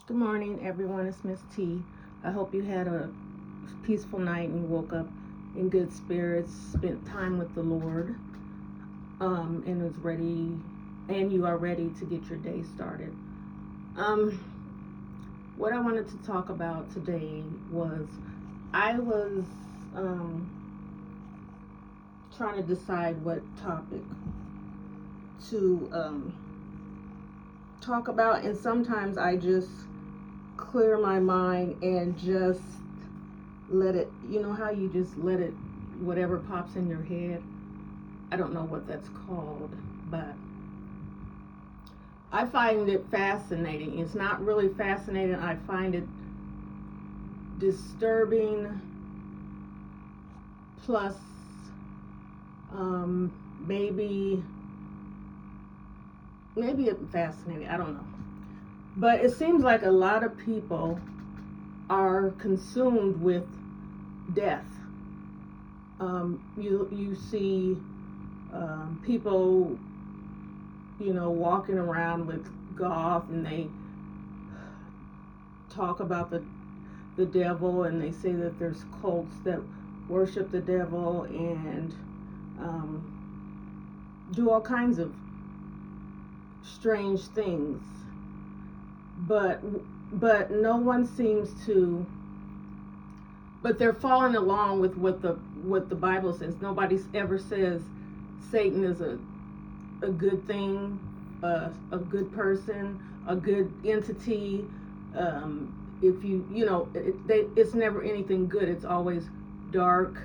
Good morning, everyone. It's Miss T. I hope you had a peaceful night and woke up in good spirits, spent time with the Lord, and is ready, and you are ready to get your day started. Um, what I wanted to talk about today was I was um, trying to decide what topic to talk about, and sometimes I just clear my mind and just let it, how you just let it, whatever pops in your head. I don't know what that's called, but I find it fascinating. It's not really fascinating. I find it disturbing, plus um, maybe it's fascinating. I don't know. But it seems like a lot of people are consumed with death. You see people, walking around with goth, and they talk about the devil, and they say that there's cults that worship the devil and do all kinds of strange things. But no one seems to. But they're following along with what the Bible says. Nobody ever says Satan is a good thing, a good person, a good entity. If it's never anything good. It's always dark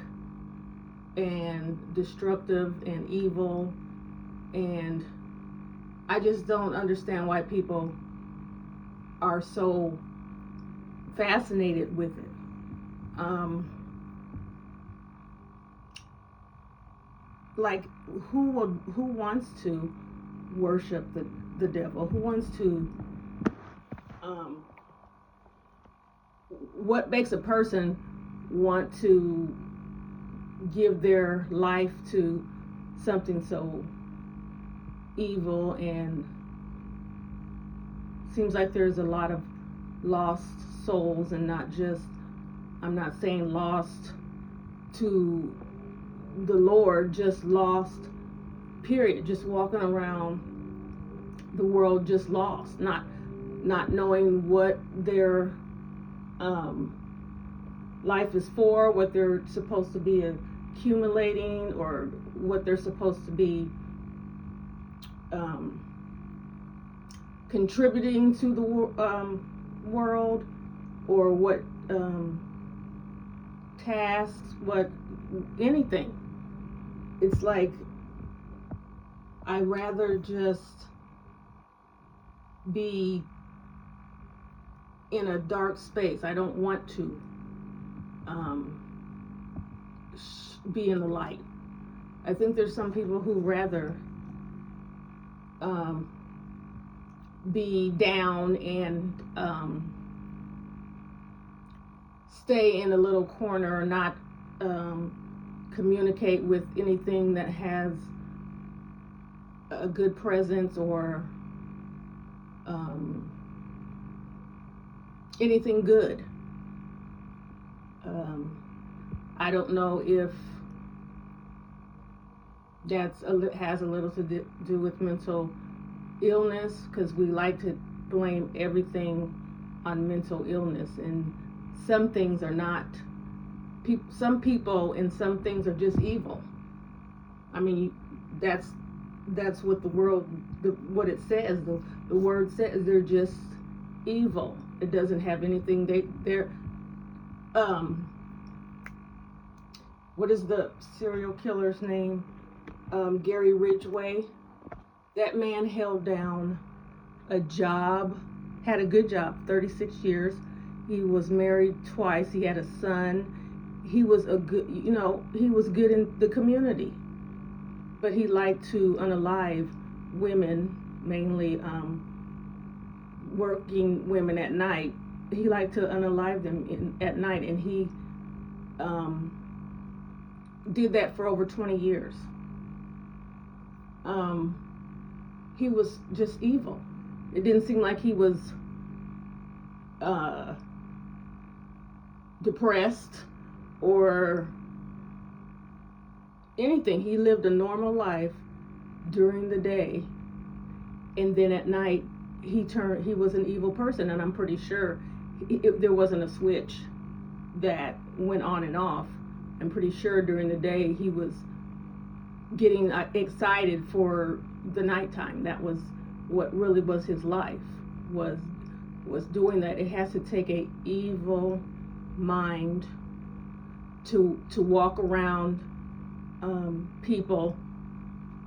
and destructive and evil. And I just don't understand why people are so fascinated with it. Like, who wants to worship the devil? Who wants to um, what makes a person want to give their life to something so evil? And seems like there's a lot of lost souls, and not just, I'm not saying lost to the Lord, just lost, period, just walking around the world just lost, not knowing what their life is for, what they're supposed to be accumulating, or what they're supposed to be contributing to the world, or what tasks, what anything. It's like I rather just be in a dark space. I don't want to be in the light. I think there's some people who rather be down and stay in a little corner, or not communicate with anything that has a good presence, or anything good. I don't know if has a little to do with mental illness, because we like to blame everything on mental illness, and some things are not. Some people and some things are just evil. I mean, that's what the world, what it says. The word says they're just evil. It doesn't have anything. They're what is the serial killer's name? Gary Ridgway. That man held down a job, had a good job, 36 years. He was married twice. He had a son. He was he was good in the community. But he liked to unalive women, mainly working women at night. He liked to unalive them at night, and he did that for over 20 years. He was just evil. It didn't seem like he was uh, depressed or anything. He lived a normal life during the day, and then at night he was an evil person. And I'm pretty sure there wasn't a switch that went on and off. I'm pretty sure during the day he was getting excited for the nighttime. That was what really was his life, was doing that. It has to take a evil mind to walk around people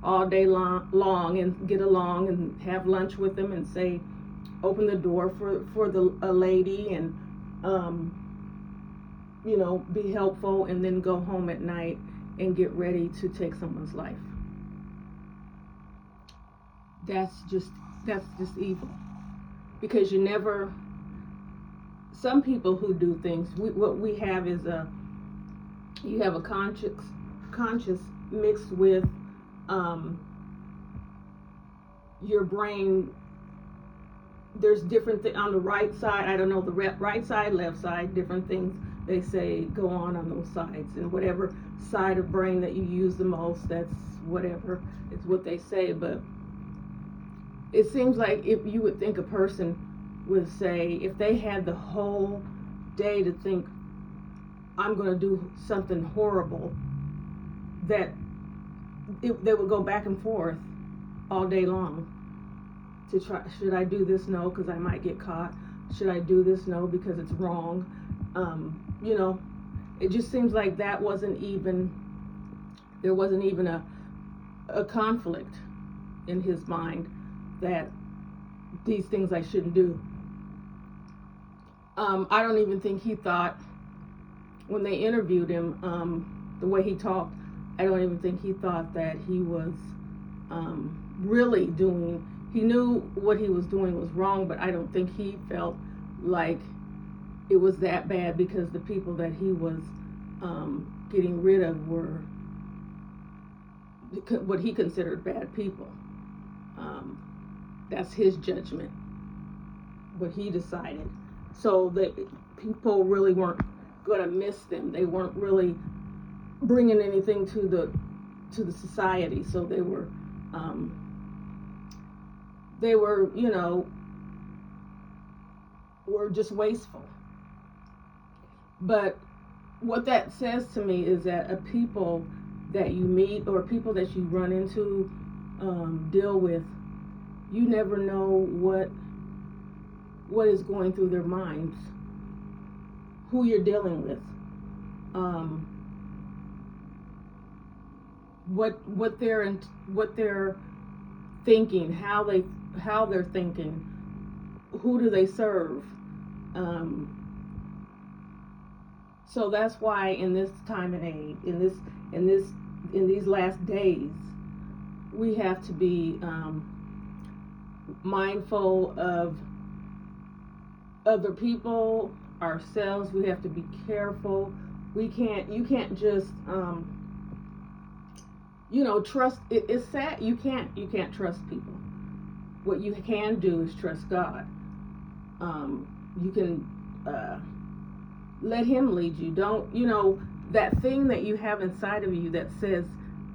all day long and get along and have lunch with them and say, open the door for a lady, and be helpful, and then go home at night and get ready to take someone's life. That's just evil. Because some people who do things, what we have is you have a conscious mixed with your brain. There's different things on the right side. I don't know, the right side, left side, different things they say go on those sides, and whatever side of brain that you use the most, that's whatever is what they say. But it seems like if you would think a person would say, if they had the whole day to think, I'm going to do something horrible, that they would go back and forth all day long to try. Should I do this? No, because I might get caught. Should I do this? No, because it's wrong. It just seems like there wasn't even a conflict in his mind that these things I shouldn't do. I don't even think he thought, when they interviewed him, the way he talked, I don't even think he thought that he was really doing. He knew what he was doing was wrong, but I don't think he felt like it was that bad, because the people that he was getting rid of were what he considered bad people. That's his judgment, what he decided. So that people really weren't going to miss them. They weren't really bringing anything to the society. So they were were just wasteful. But what that says to me is that a people that you meet or people that you run into, deal with, you never know what is going through their minds, who you're dealing with, what they're thinking, how they're thinking, who do they serve. So that's why in this time and age, in these last days, we have to be mindful of other people, ourselves. We have to be careful. You can't just trust. It's sad. You can't trust people. What you can do is trust God. You can let Him lead you. Don't, that thing that you have inside of you that says,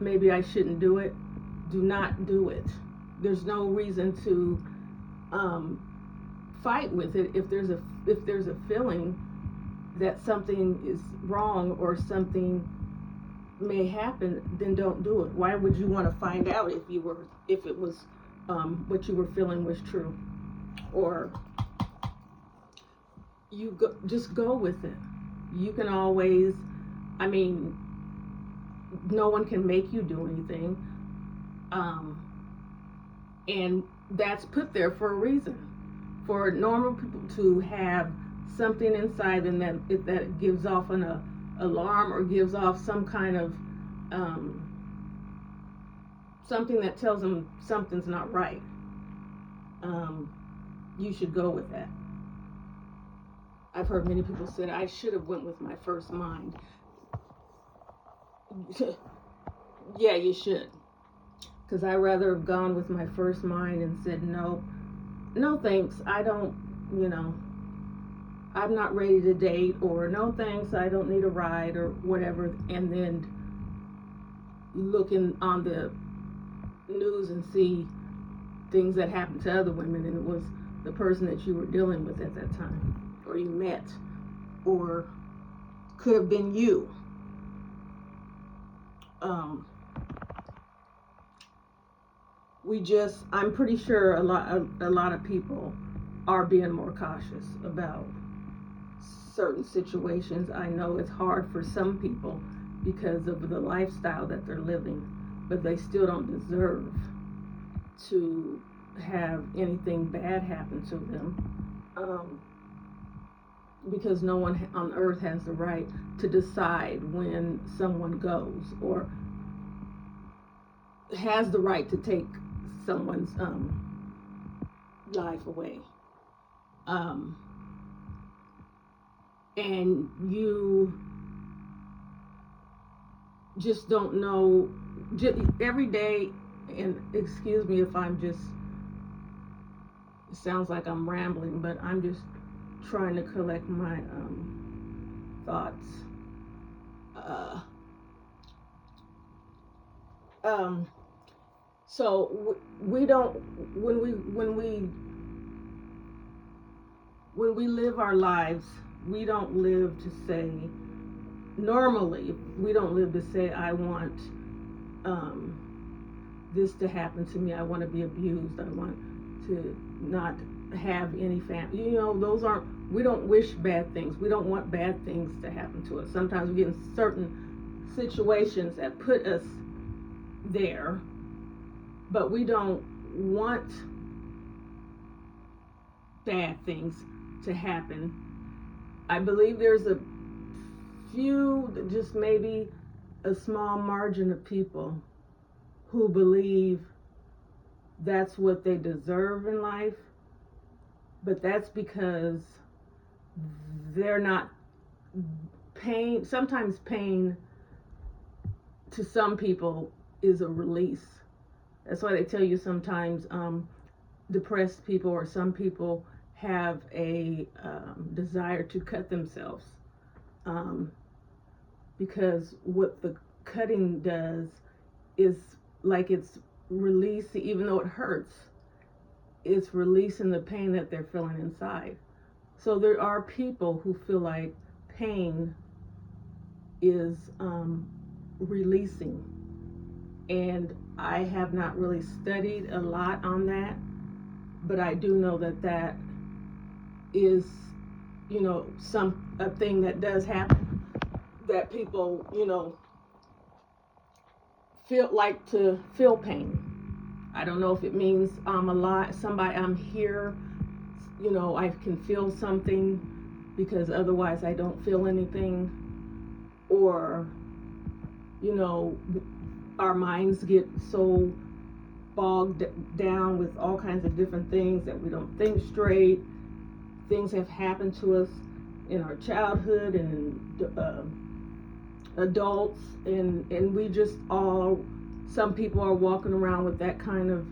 maybe I shouldn't do it, do not do it. There's no reason to fight with it. If there's a feeling that something is wrong or something may happen, then don't do it. Why would you want to find out if it was what you were feeling was true? Or just go with it. You can always, no one can make you do anything, and that's put there for a reason, for normal people to have something inside them that gives off an alarm or gives off some kind of something that tells them something's not right. You should go with that. I've heard many people say, I should have went with my first mind. Yeah, you should. Because I'd rather have gone with my first mind and said, no thanks, I don't, I'm not ready to date, or no thanks, I don't need a ride, or whatever, and then looking on the news and see things that happened to other women, and it was the person that you were dealing with at that time, or you met, or could have been you. I'm pretty sure a lot of people are being more cautious about certain situations. I know it's hard for some people because of the lifestyle that they're living, but they still don't deserve to have anything bad happen to them, because no one on earth has the right to decide when someone goes, or has the right to take someone's life away. And you just don't know, every day, and excuse me if I'm just, it sounds like I'm rambling, but I'm just trying to collect my thoughts. So we don't, when we live our lives, we don't live to say, normally we don't live to say, I want this to happen to me, I want to be abused, I want to not have any family. We don't wish bad things. We don't want bad things to happen to us. Sometimes we get in certain situations that put us there, but we don't want bad things to happen. I believe there's a few, just maybe a small margin of people who believe that's what they deserve in life, but that's because they're not pain. Sometimes pain to some people is a release. That's why they tell you sometimes depressed people or some people have a desire to cut themselves, because what the cutting does is like it's releasing, even though it hurts, it's releasing the pain that they're feeling inside. So there are people who feel like pain is releasing, and I have not really studied a lot on that, but I do know that is, a thing that does happen, that people, feel pain. I don't know if it means I'm alive, I'm here, I can feel something, because otherwise I don't feel anything, or, our minds get so bogged down with all kinds of different things that we don't think straight. Things have happened to us in our childhood and adults, and we just some people are walking around with that kind of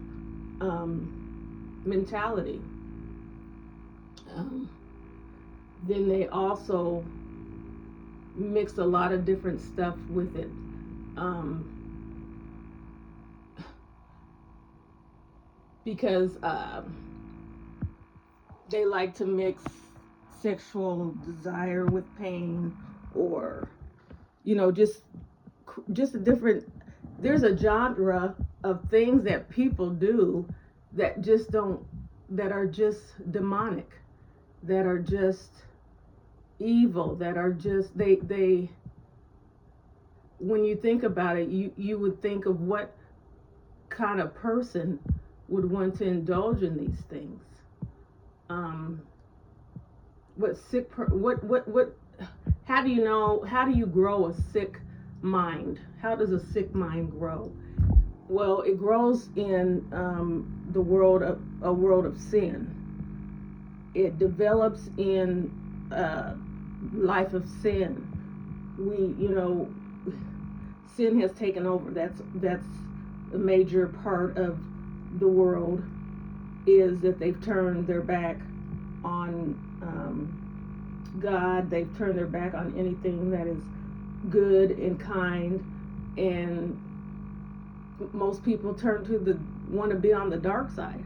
mentality. Then they also mix a lot of different stuff with it. Because they like to mix sexual desire with pain, or just a different, there's a genre of things that people do that are just demonic, that are just evil, that are just, they when you think about it, you would think of what kind of person would want to indulge in these things. How do you grow a sick mind? How does a sick mind grow? Well, it grows in a world of sin. It develops in life of sin. Sin has taken over. That's a major part of the world, is that they've turned their back on God. They've turned their back on anything that is good and kind, and most people want to be on the dark side.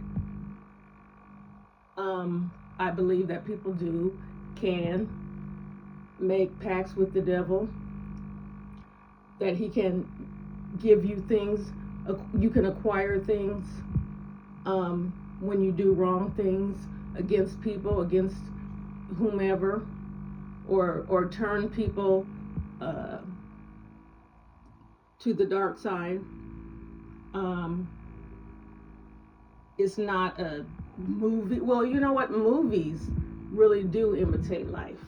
I believe that people can make pacts with the devil, that he can give you things, you can acquire things when you do wrong things against people, against whomever, or turn people to the dark side. It's not a movie. Well, you know what? Movies really do imitate life,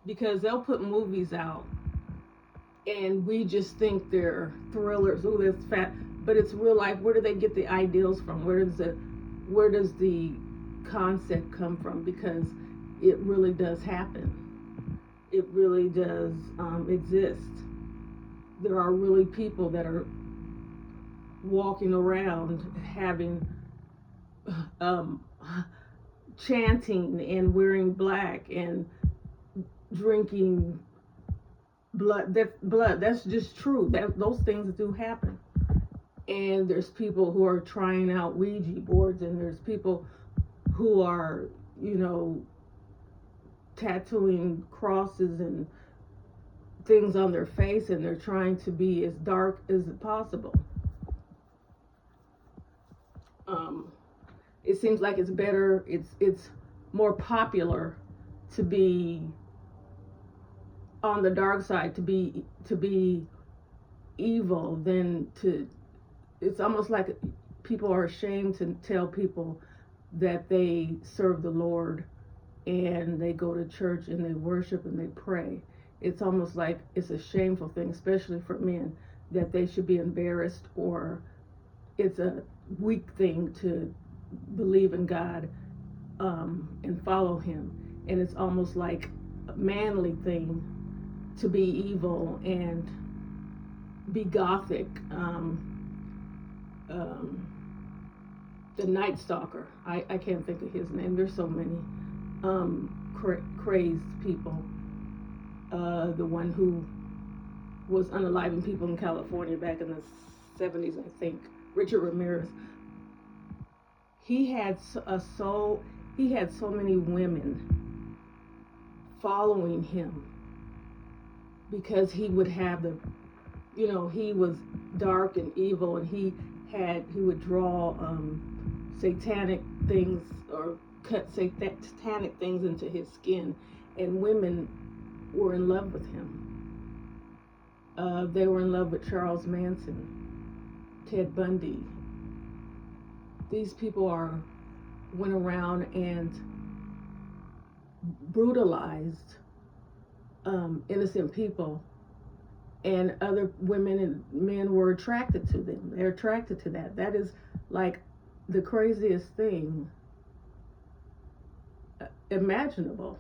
because they'll put movies out and we just think they're thrillers. Oh, that's fat, but it's real life. Where do they get the ideals from? Where does the concept come from? Because it really does happen. It really does exist. There are really people that are walking around having chanting and wearing black and drinking blood. That's just true. Those things do happen. And there's people who are trying out Ouija boards, and there's people who are, tattooing crosses and things on their face, and they're trying to be as dark as possible. It seems like it's better, it's more popular to be on the dark side, to be evil, than to. It's almost like people are ashamed to tell people that they serve the Lord and they go to church and they worship and they pray. It's almost like it's a shameful thing, especially for men, that they should be embarrassed, or it's a weak thing to believe in God and follow him. And it's almost like a manly thing to be evil and be gothic. The Night Stalker, I can't think of his name. There's so many crazed people. The one who was unaliving people in California back in the 70s, I think, Richard Ramirez. He had so many women following him because he would have he was dark and evil, and he would draw satanic things, or cut satanic things into his skin, and women were in love with him. They were in love with Charles Manson, Ted Bundy. These people went around and brutalized innocent people, and other women and men were attracted to them. They're attracted to that. That is like the craziest thing imaginable.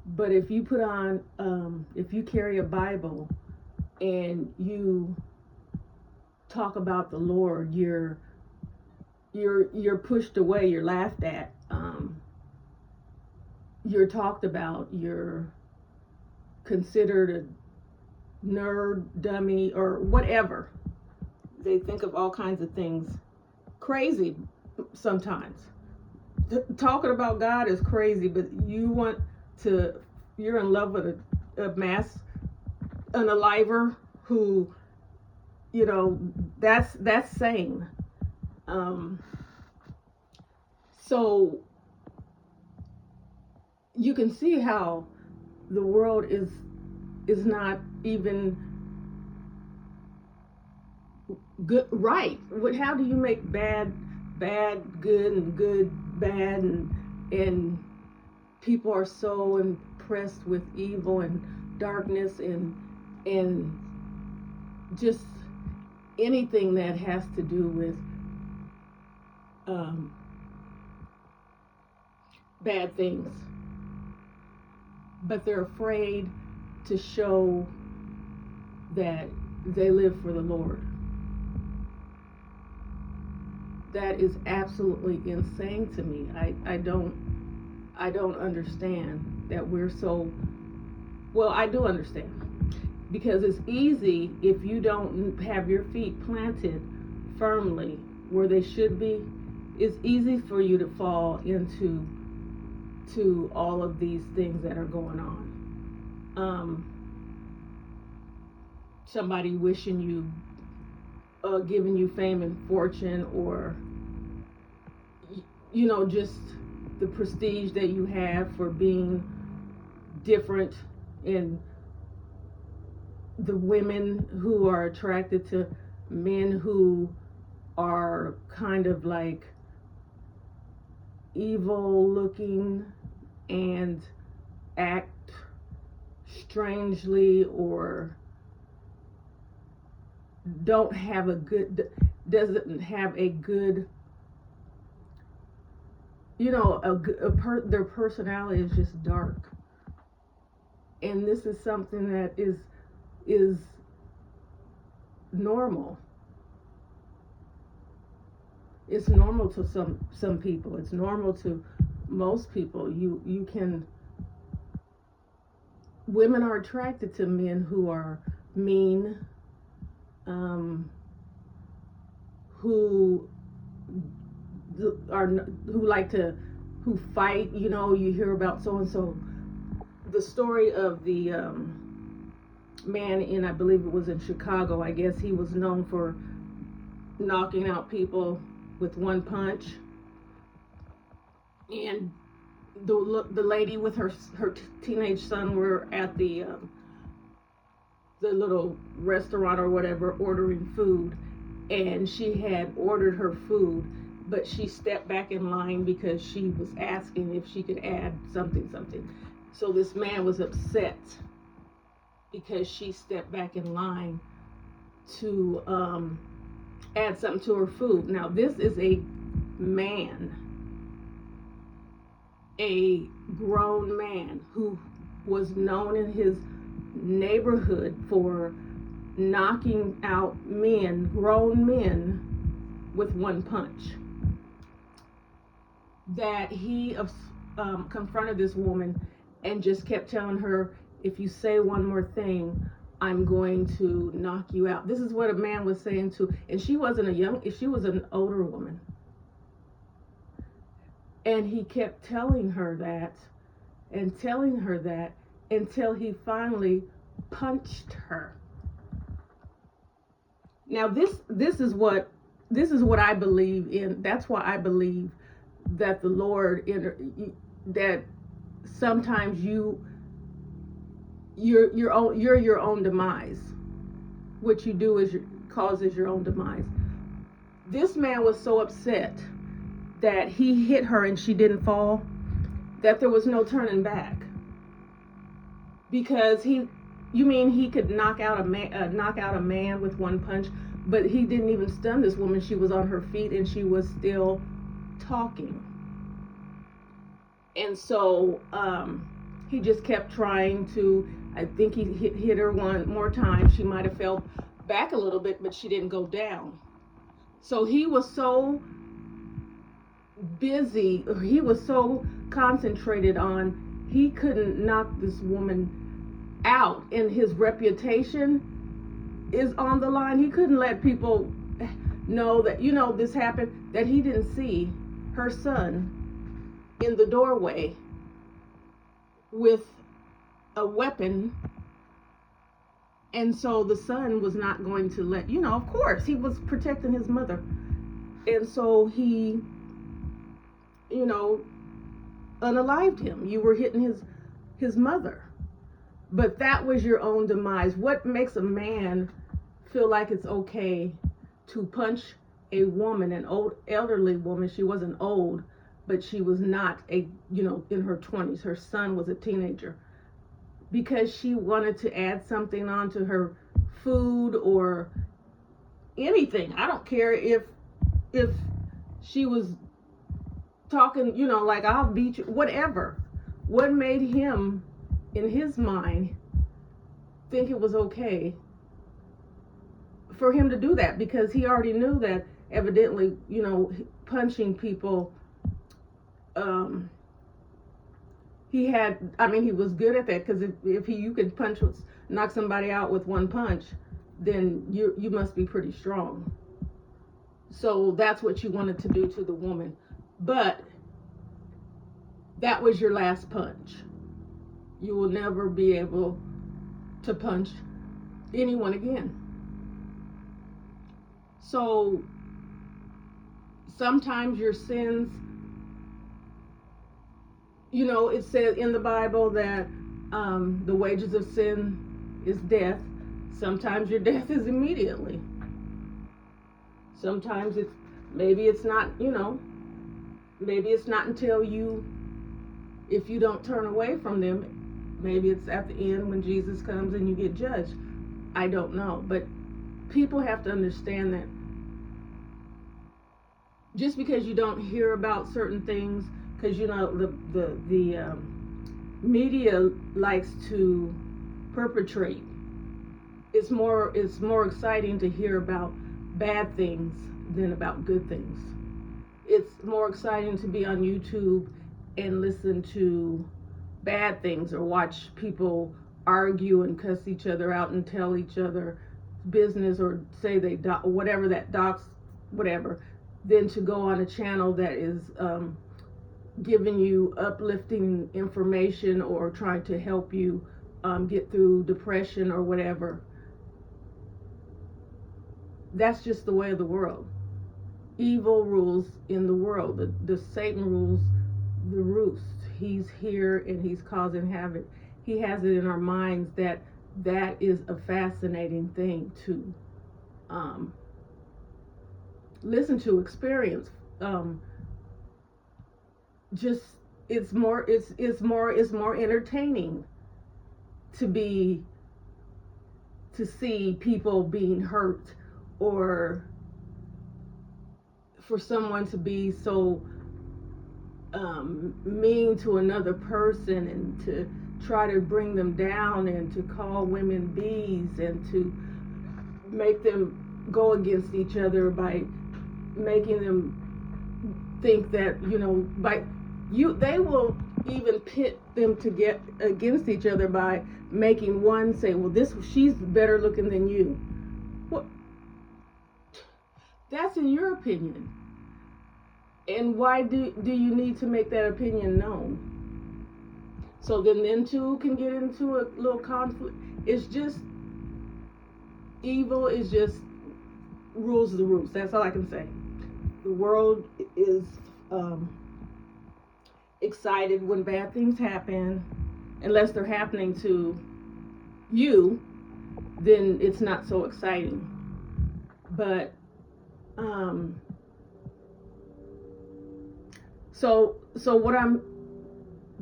But if you put on, if you carry a Bible and you talk about the Lord, you're pushed away, you're laughed at, you're talked about, you're considered a nerd, dummy, or whatever. They think of all kinds of things crazy sometimes. Talking about God is crazy, but you're in love with a unaliver who, that's sane. So you can see how the world is not even good, right? How do you make bad good, and good bad, and people are so impressed with evil and darkness and just anything that has to do with bad things, but they're afraid to show that they live for the Lord. That is absolutely insane to me. I don't understand. that we're so, well, I do understand. Because it's easy if you don't have your feet planted firmly where they should be, it's easy for you to fall into all of these things that are going on. Somebody wishing you, giving you fame and fortune, or just the prestige that you have for being different, in the women who are attracted to men who are kind of like evil looking and act strangely, or doesn't have a good, their personality is just dark. And this is something that is normal. It's normal to some people. It's normal to most people. Women are attracted to men who are mean, who fight. You hear about so and so. The story of the man in, I believe it was in Chicago, I guess he was known for knocking out people with one punch. And the lady with her teenage son were at the little restaurant or whatever, ordering food, and she had ordered her food, but she stepped back in line because she was asking if she could add something. So this man was upset because she stepped back in line to add something to her food. Now, this is a man, a grown man who was known in his neighborhood for knocking out grown men with one punch. That he confronted this woman and just kept telling her, if you say one more thing, I'm going to knock you out. This is what a man was saying to, and she was an older woman. And he kept telling her that until he finally punched her. Now this is what I believe in. That's why I believe that the Lord, that sometimes you're your own demise. What you do causes your own demise. This man was so upset that he hit her and she didn't fall, that there was no turning back. Because he could knock out a man with one punch, but he didn't even stun this woman. She was on her feet and she was still talking. And so he just kept trying to, I think he hit her one more time. She might have fell back a little bit, but she didn't go down. So he was so busy, he was so concentrated on, he couldn't knock this woman out, and his reputation is on the line. He couldn't let people know that, this happened, that he didn't see her son in the doorway with a weapon. And so the son was not going to let, of course, he was protecting his mother. And so he, unalived him. You were hitting his mother. But that was your own demise. What makes a man feel like it's okay to punch a woman, an old elderly woman? She wasn't old, but she was not in her 20s. Her son was a teenager. Because she wanted to add something onto her food or anything. I don't care if she was talking, like, I'll beat you, whatever. What made him, in his mind, think it was okay for him to do that? Because he already knew that evidently, punching people he was good at that, because if you could knock somebody out with one punch, then you must be pretty strong. So that's what you wanted to do to the woman. But that was your last punch. You will never be able to punch anyone again. So sometimes your sins, it says in the Bible that the wages of sin is death. Sometimes your death is immediately. Sometimes maybe it's not until if you don't turn away from them, maybe it's at the end when Jesus comes and you get judged. I don't know. But people have to understand that just because you don't hear about certain things, because the media likes to perpetrate. It's more exciting to hear about bad things than about good things. It's more exciting to be on YouTube and listen to bad things, or watch people argue and cuss each other out and tell each other business, or say whatever, than to go on a channel that is giving you uplifting information or trying to help you get through depression or whatever. That's just the way of the world. Evil rules in the world. The Satan rules the roost. He's here and he's causing havoc. He has it in our minds that is a fascinating thing to listen to, experience. It's more entertaining to see people being hurt, or for someone to be so mean to another person, and to try to bring them down, and to call women bees, and to make them go against each other by making them think that they will even pit them to get against each other by making one say, well, she's better looking than you. Well, that's in your opinion. And why do you need to make that opinion known? So then two can get into a little conflict. It's just, evil is just rules the roost. That's all I can say. The world is excited when bad things happen. Unless they're happening to you, then it's not so exciting. But so what I'm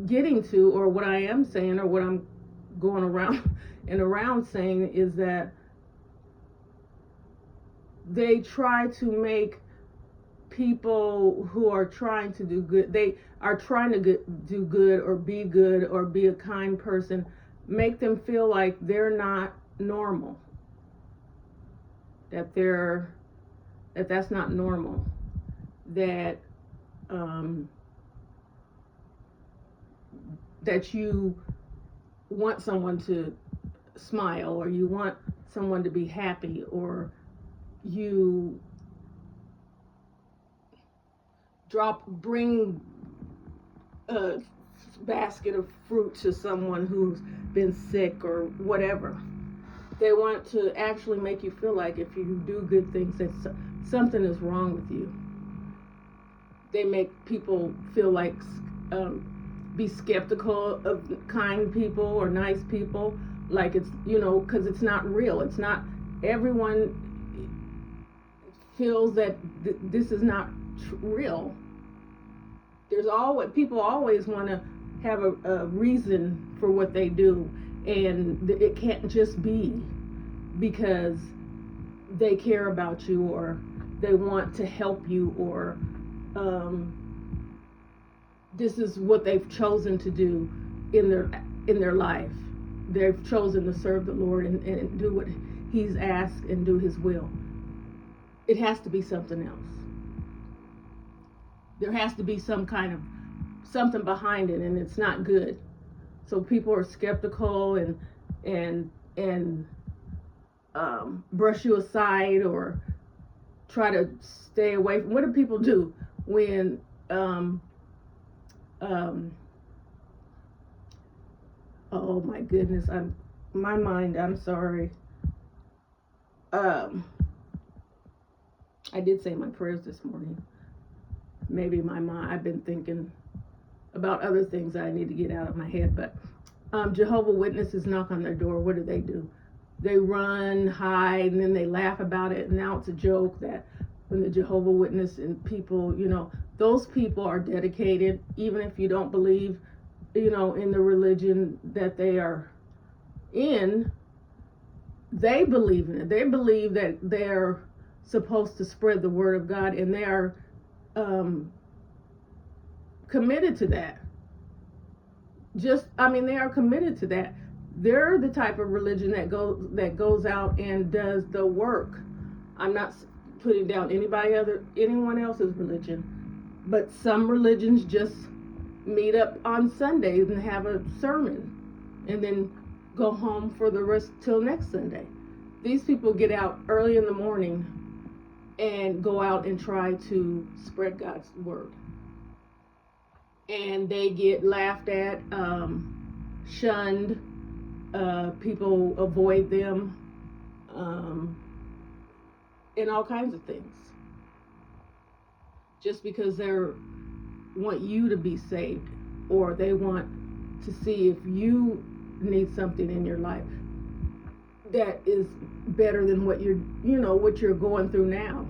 getting to, or what I am saying, or what I'm going around and around saying, is that they try to make people who are trying to do good, they are trying to do good, or be a kind person, make them feel like they're not normal, that's not normal, that you want someone to smile, or you want someone to be happy, or you bring a basket of fruit to someone who's been sick or whatever. They want to actually make you feel like if you do good things, that something is wrong with you. They make people feel like be skeptical of kind people or nice people, like it's, because it's not real. It's not, everyone feels that this is not real. People always want to have a reason for what they do, and it can't just be because they care about you, or they want to help you, or this is what they've chosen to do in their life. They've chosen to serve the Lord and do what He's asked and do His will. It has to be something else. There has to be some kind of something behind it, and it's not good. So people are skeptical and brush you aside or try to stay away from. What do people do when oh my goodness, I'm sorry. I did say my prayers this morning. Maybe my mind, I've been thinking about other things that I need to get out of my head, but Jehovah's Witnesses knock on their door. What do? They run, hide, and then they laugh about it, and now it's a joke that when the Jehovah's Witness and people, those people are dedicated, even if you don't believe, in the religion that they are in, they believe in it. They believe that they're supposed to spread the word of God, and they are committed to that. They are committed to that. They're the type of religion that goes out and does the work. I'm not putting down anyone else's religion, but some religions just meet up on Sundays and have a sermon and then go home for the rest till next Sunday. These people get out early in the morning and go out and try to spread God's word. And they get laughed at, shunned, people avoid them, and all kinds of things. Just because they want you to be saved, or they want to see if you need something in your life that is better than what you're going through now.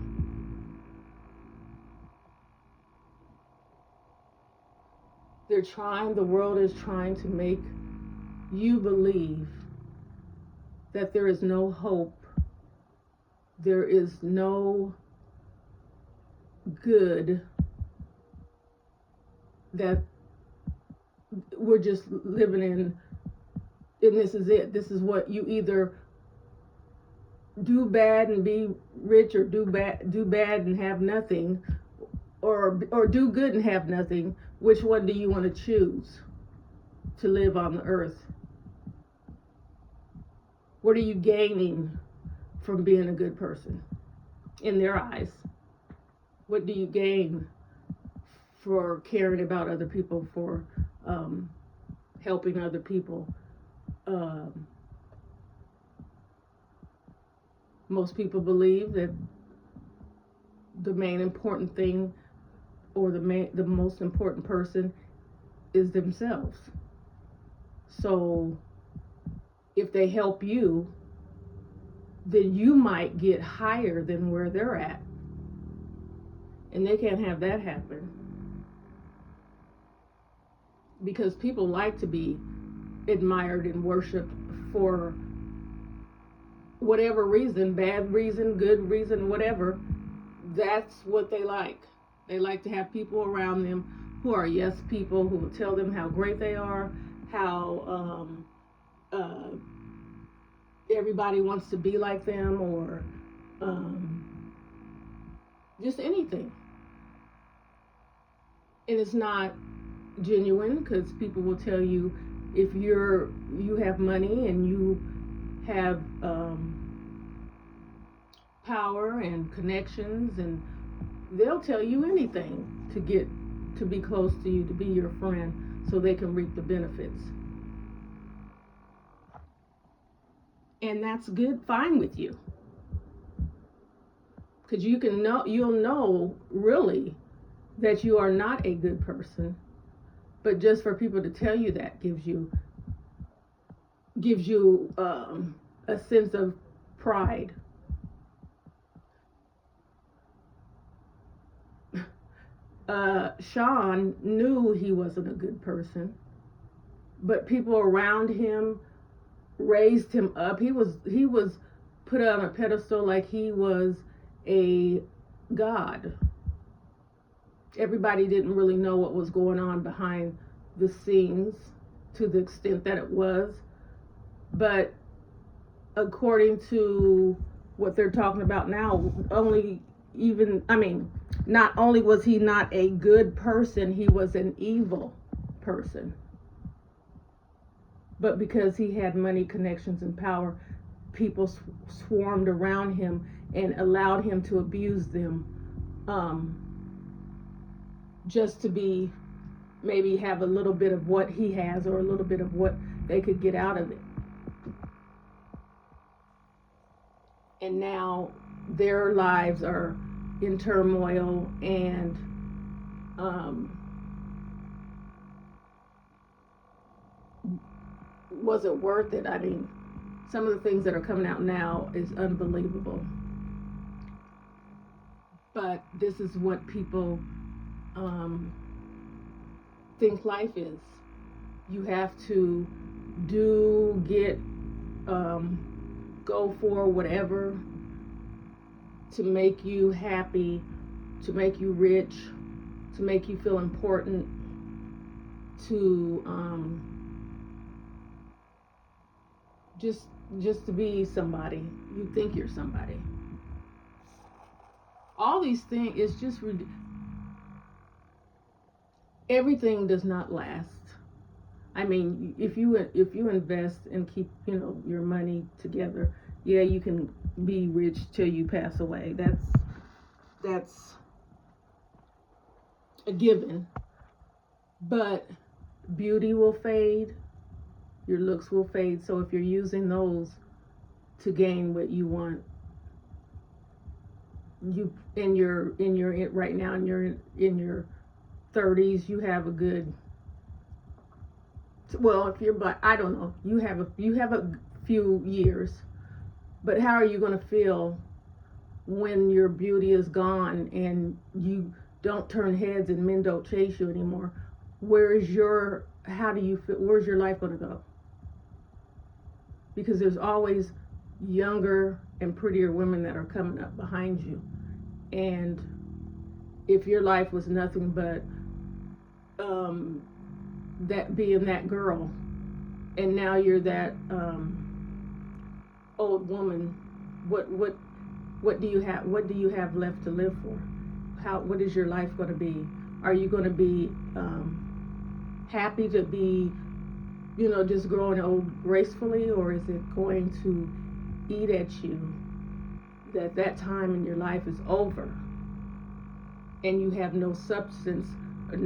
The world is trying to make you believe that there is no hope, there is no good, that we're just living in, and this is it. This is what you either do bad and be rich, or do bad and have nothing, or do good and have nothing. Which one do you want to choose to live on the earth? What are you gaining from being a good person in their eyes? What do you gain for caring about other people, for helping other people? Most people believe that the main important thing, or the most important person, is themselves. So if they help you, then you might get higher than where they're at. And they can't have that happen. Because people like to be admired and worshipped for whatever reason, bad reason, good reason, whatever. That's what they like. They like to have people around them who are yes people, who will tell them how great they are, how everybody wants to be like them, or just anything. And it's not genuine, because people will tell you, if you have money and you have power and connections, and they'll tell you anything to get to be close to you, to be your friend, so they can reap the benefits. And that's good, fine with you, because you'll know really that you are not a good person. But just for people to tell you that gives you a sense of pride. Sean knew he wasn't a good person, but people around him raised him up. He was put on a pedestal like he was a god. Everybody didn't really know what was going on behind the scenes to the extent that it was, but according to what they're talking about now, not only was he not a good person, he was an evil person. But because he had money, connections, and power, people swarmed around him and allowed him to abuse them, just to be, maybe have a little bit of what he has, or a little bit of what they could get out of it. And now their lives are in turmoil, and was it worth it? I mean, some of the things that are coming out now is unbelievable. But this is what people think life is. You have to go for whatever to make you happy, to make you rich, to make you feel important, to just to be somebody. You think you're somebody. All these things is just everything does not last. I mean, if you invest and keep, your money together, yeah, you can be rich till you pass away. That's a given. But beauty will fade, your looks will fade. So if you're using those to gain what you want, right now, and you're in your 30s, you have a good, well, if you're, but I don't know, you have a few years. But how are you going to feel when your beauty is gone and you don't turn heads and men don't chase you anymore? How do you feel? Where's your life going to go? Because there's always younger and prettier women that are coming up behind you. And if your life was nothing but that being that girl, and now you're that old woman, what do you have left to live for? What is your life going to be? Are you going to be happy to be, just growing old gracefully, or is it going to eat at you that time in your life is over and you have no substance, or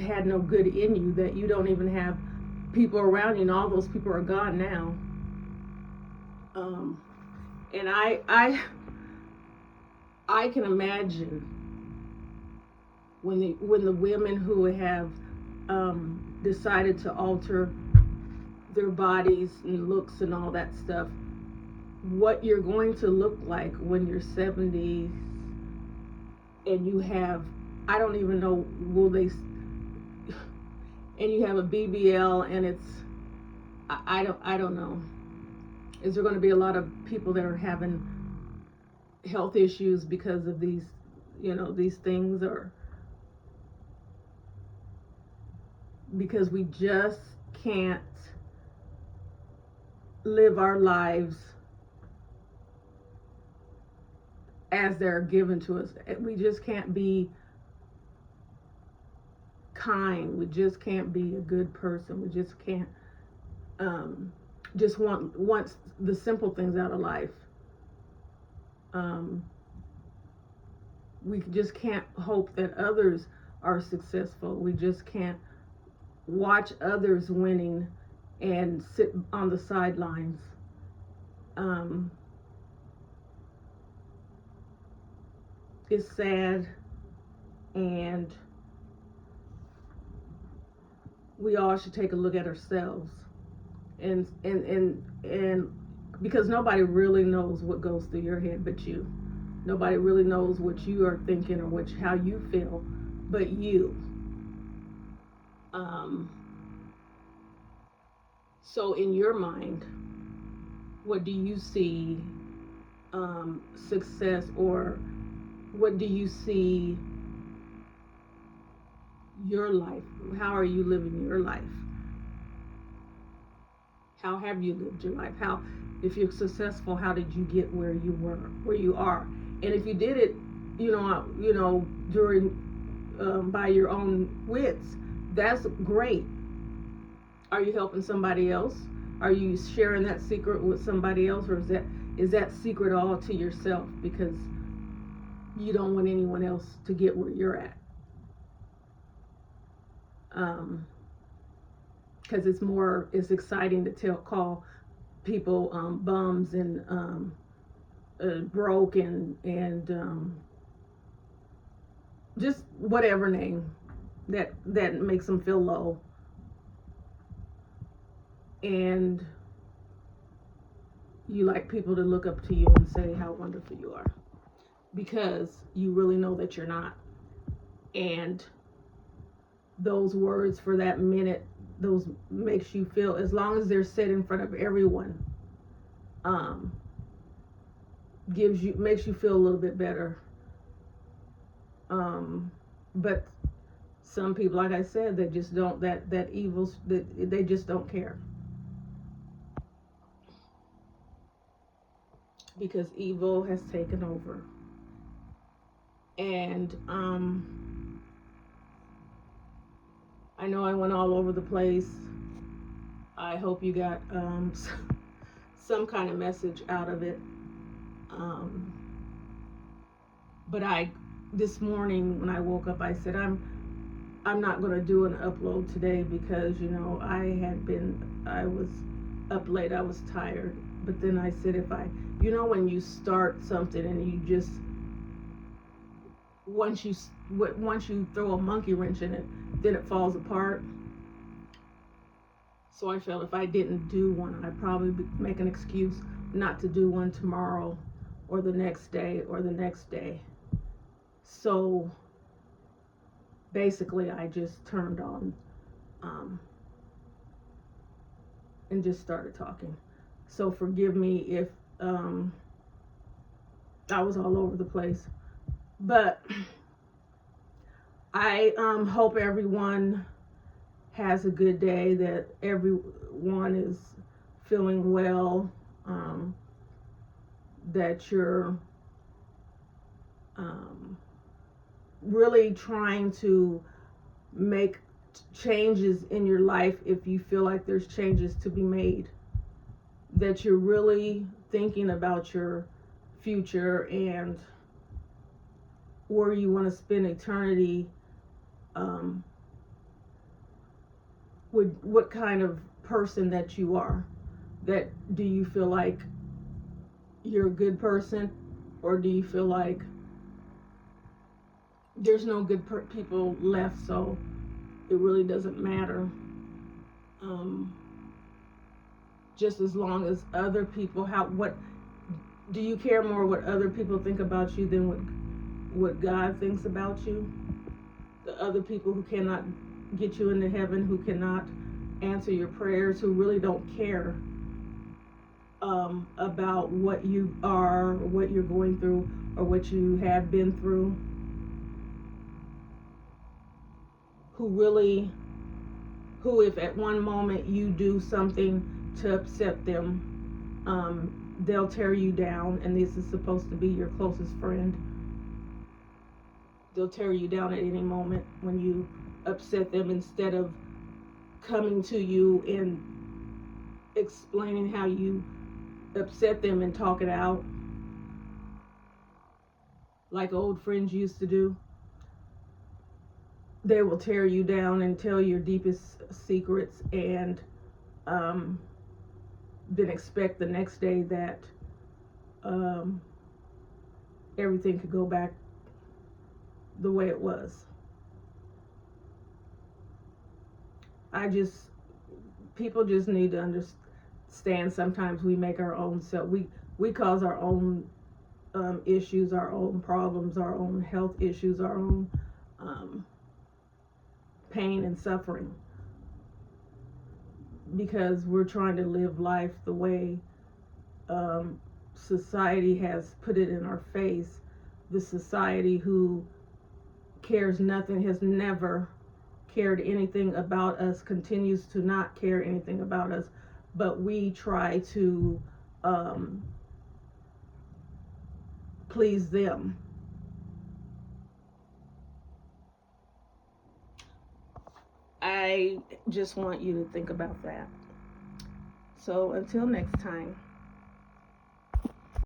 had no good in you, that you don't even have people around you, and all those people are gone now. And I can imagine when the women who have decided to alter their bodies and looks and all that stuff, what you're going to look like when you're 70 and you have, I don't even know, and you have a BBL, and it's, I don't know. Is there going to be a lot of people that are having health issues because of these things, or because we just can't live our lives as they're given to us? We just can't be kind. We just can't be a good person. We just can't just want the simple things out of life. We just can't hope that others are successful. We just can't watch others winning and sit on the sidelines. It's sad, and we all should take a look at ourselves, and because nobody really knows what goes through your head but you. Nobody really knows what you are thinking or how you feel but you. So in your mind, what do you see success, or what do you see your life? How are you living your life? How have you lived your life? If you're successful, how did you get where you are? And if you did it during by your own wits, that's great. Are you helping somebody else? Are you sharing that secret with somebody else, or is that secret all to yourself because you don't want anyone else to get where you're at? Because it's exciting to call people bums and broke and just whatever name that makes them feel low. And you like people to look up to you and say how wonderful you are, because you really know that you're not. And those words for that minute, those makes you feel, as long as they're said in front of everyone, makes you feel a little bit better. But some people, like I said, they just don't, that evil, they just don't care. Because evil has taken over. And I know I went all over the place. I hope you got some kind of message out of it. But this morning when I woke up, I said I'm not going to do an upload today because I was up late, I was tired. But then I said, when you start something and you just, once you throw a monkey wrench in it, then it falls apart. So I felt if I didn't do one, I'd probably make an excuse not to do one tomorrow or the next day or the next day. So basically I just turned on and just started talking. So forgive me if I was all over the place. But I hope everyone has a good day, that everyone is feeling well, that you're really trying to make changes in your life if you feel like there's changes to be made, that you're really thinking about your future and where you want to spend eternity, with what kind of person that you are. That do you feel like you're a good person, or do you feel like there's no good people left, so it really doesn't matter? Just as long as other people, what do you care more what other people think about you than what God thinks about you? The other people who cannot get you into heaven, who cannot answer your prayers, who really don't care about what you are, or what you're going through, or what you have been through, who if at one moment you do something to upset them, they'll tear you down, and this is supposed to be your closest friend. They'll tear you down at any moment when you upset them, instead of coming to you and explaining how you upset them and talk it out like old friends used to do. They will tear you down and tell your deepest secrets, and then expect the next day that everything could go back the way it was. People just need to understand, sometimes we make our own self, we cause our own issues, our own problems, our own health issues, our own pain and suffering, because we're trying to live life the way society has put it in our face. The society who cares nothing, has never cared anything about us, continues to not care anything about us, but we try to please them. I just want you to think about that. So until next time.